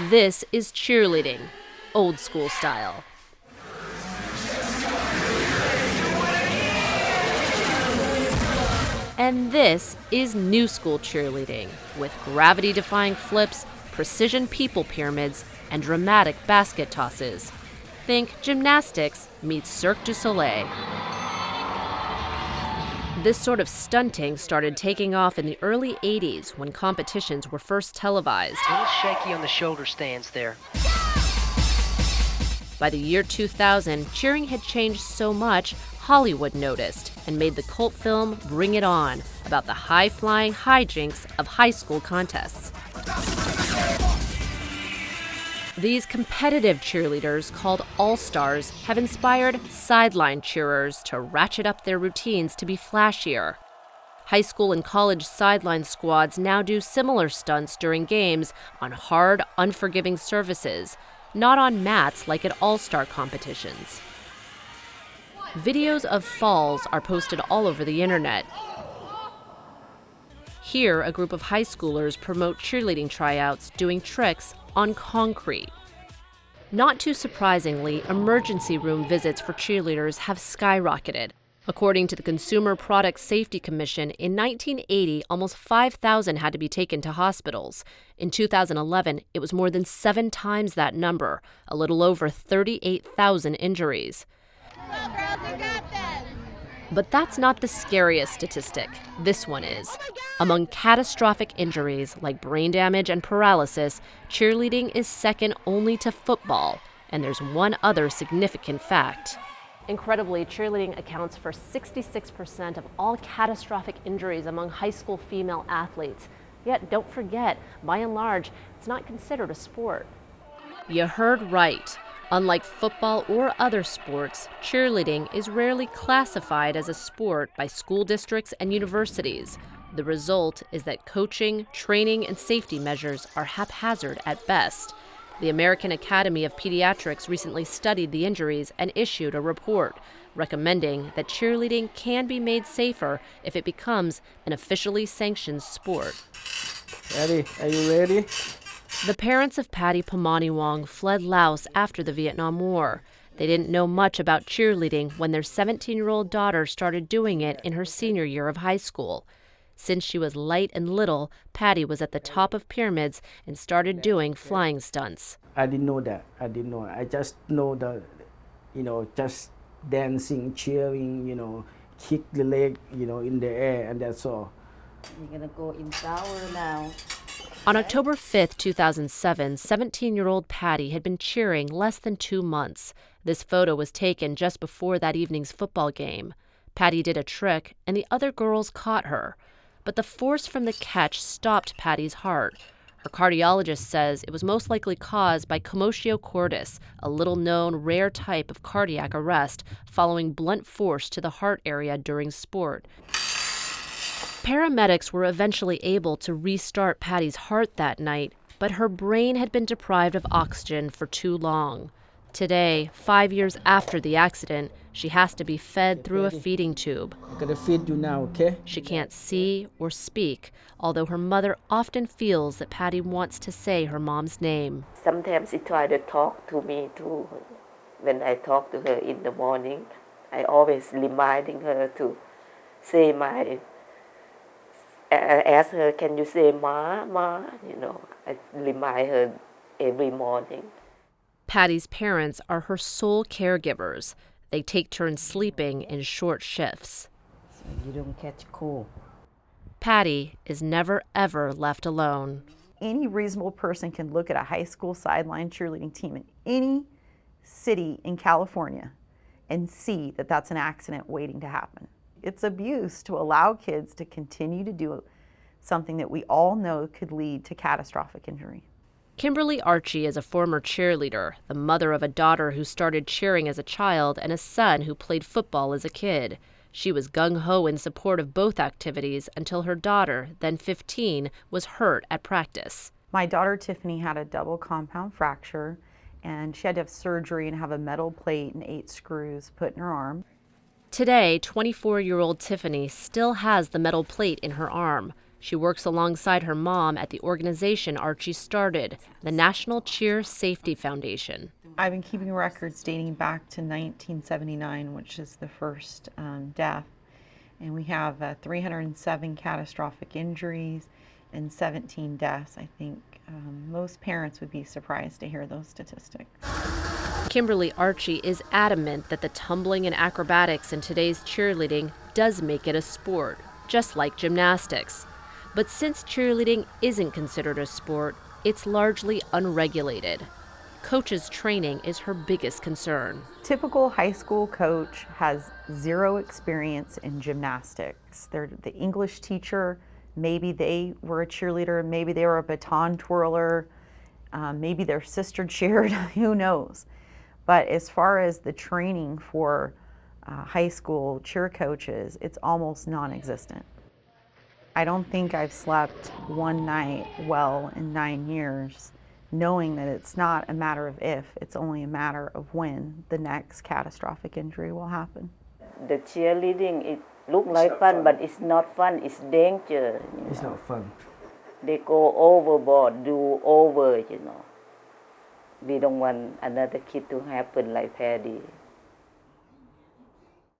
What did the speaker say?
This is cheerleading, old school style. And this is new school cheerleading, with gravity-defying flips, precision people pyramids, and dramatic basket tosses. Think gymnastics meets Cirque du Soleil. This sort of stunting started taking off in the early 80s when competitions were first televised. A little shaky on the shoulder stands there. By the year 2000, cheering had changed so much, Hollywood noticed and made the cult film Bring It On about the high-flying hijinks of high school contests. These competitive cheerleaders, called all-stars, have inspired sideline cheerers to ratchet up their routines to be flashier. High school and college sideline squads now do similar stunts during games on hard, unforgiving surfaces, not on mats like at all-star competitions. Videos of falls are posted all over the internet. Here, a group of high schoolers promote cheerleading tryouts doing tricks on concrete. Not too surprisingly, emergency room visits for cheerleaders have skyrocketed. According to the Consumer Product Safety Commission, in 1980, almost 5,000 had to be taken to hospitals. In 2011, it was more than 7 times that number, a little over 38,000 injuries. But that's not the scariest statistic. This one is. Among catastrophic injuries like brain damage and paralysis, cheerleading is second only to football. And there's one other significant fact. Incredibly, cheerleading accounts for 66% of all catastrophic injuries among high school female athletes. Yet, don't forget, by and large, it's not considered a sport. You heard right. Unlike football or other sports, cheerleading is rarely classified as a sport by school districts and universities. The result is that coaching, training, and safety measures are haphazard at best. The American Academy of Pediatrics recently studied the injuries and issued a report recommending that cheerleading can be made safer if it becomes an officially sanctioned sport. Ready? Are you ready? The parents of Vilay Phommanyvong fled Laos after the Vietnam War. They didn't know much about cheerleading when their 17-year-old daughter started doing it in her senior year of high school. Since she was light and little, Patty was at the top of pyramids and started doing flying stunts. I didn't know that. I didn't know. I just know just dancing, cheering, kick the leg, in the air, and that's all. You're gonna go in shower now. On October 5, 2007, 17-year-old Patty had been cheering less than 2 months. This photo was taken just before that evening's football game. Patty did a trick, and the other girls caught her. But the force from the catch stopped Patty's heart. Her cardiologist says it was most likely caused by commotio cordis, a little-known rare type of cardiac arrest following blunt force to the heart area during sport. Paramedics were eventually able to restart Patty's heart that night, but her brain had been deprived of oxygen for too long. Today, 5 years after the accident, she has to be fed through a feeding tube. I'm gonna feed you now, okay? She can't see or speak, although her mother often feels that Patty wants to say her mom's name. Sometimes she tries to talk to me too. When I talk to her in the morning, I always reminding her to say I ask her, can you say Ma, Ma? I remind her every morning. Patty's parents are her sole caregivers. They take turns sleeping in short shifts. So you don't catch cold. Patty is never, ever left alone. Any reasonable person can look at a high school sideline cheerleading team in any city in California and see that that's an accident waiting to happen. It's abuse to allow kids to continue to do something that we all know could lead to catastrophic injury. Kimberly Archie is a former cheerleader, the mother of a daughter who started cheering as a child and a son who played football as a kid. She was gung-ho in support of both activities until her daughter, then 15, was hurt at practice. My daughter Tiffany had a double compound fracture, and she had to have surgery and have a metal plate and 8 screws put in her arm. Today, 24-year-old Tiffany still has the metal plate in her arm. She works alongside her mom at the organization Archie started, the National Cheer Safety Foundation. I've been keeping records dating back to 1979, which is the first death. And we have 307 catastrophic injuries and 17 deaths. I think most parents would be surprised to hear those statistics. Kimberly Archie is adamant that the tumbling and acrobatics in today's cheerleading does make it a sport, just like gymnastics. But since cheerleading isn't considered a sport, it's largely unregulated. Coaches' training is her biggest concern. Typical high school coach has zero experience in gymnastics. They're the English teacher, maybe they were a cheerleader, maybe they were a baton twirler, maybe their sister cheered, who knows. But as far as the training for high school cheer coaches, it's almost non-existent. I don't think I've slept one night well in 9 years, knowing that it's not a matter of if, it's only a matter of when the next catastrophic injury will happen. The cheerleading, it looks like fun, but it's not fun, it's danger. It's not fun. They go overboard, do over, We don't want another kid to happen like Paddy.